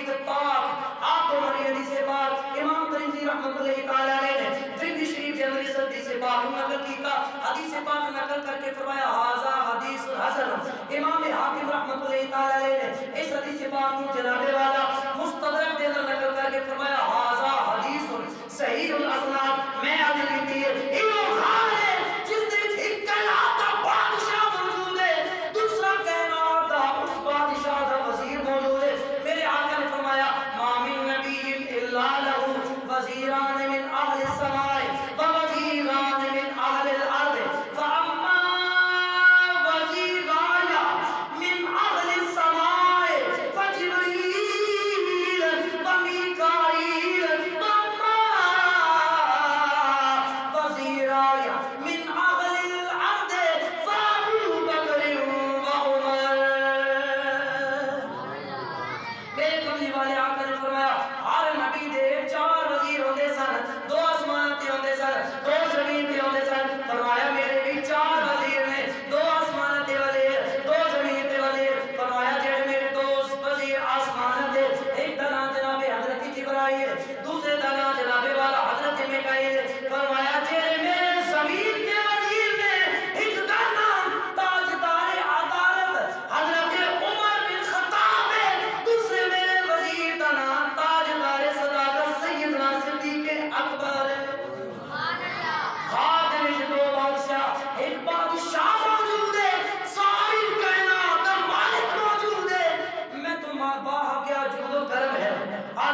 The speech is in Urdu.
حدیث پاک آپ کو بڑی حدیث پاک امام ترمذی رحمۃ اللہ تعالی علیہ نے ترمذی شریف کے اندر اس حدیث پاک نقل کیا، حدیث پاک نقل کر کے فرمایا ھذا حدیث حسن۔ امام حاکم رحمۃ اللہ تعالی علیہ نے اس حدیث پاک کو جناب والا مستدرک کے اندر نقل کر کے فرمایا ھذا حدیث صحیح الاسناد۔ میں آگے لکھتی ہے امام خان ہے جس نے ایک کائنات کا بادشاہ موجود ہے، دوسرا کائنات کا اس بادشاہ کا وزیر موجود ہے۔ میرے آقا نے فرمایا ما من نبی الا له وزیران من اہل السماء ووزیران من اہل الارض فاما وزیران من اہل السماء فجبریل ومیکائیل واما وزیران من اہل الارض فابو بکر وعمر۔ میرے کملی والے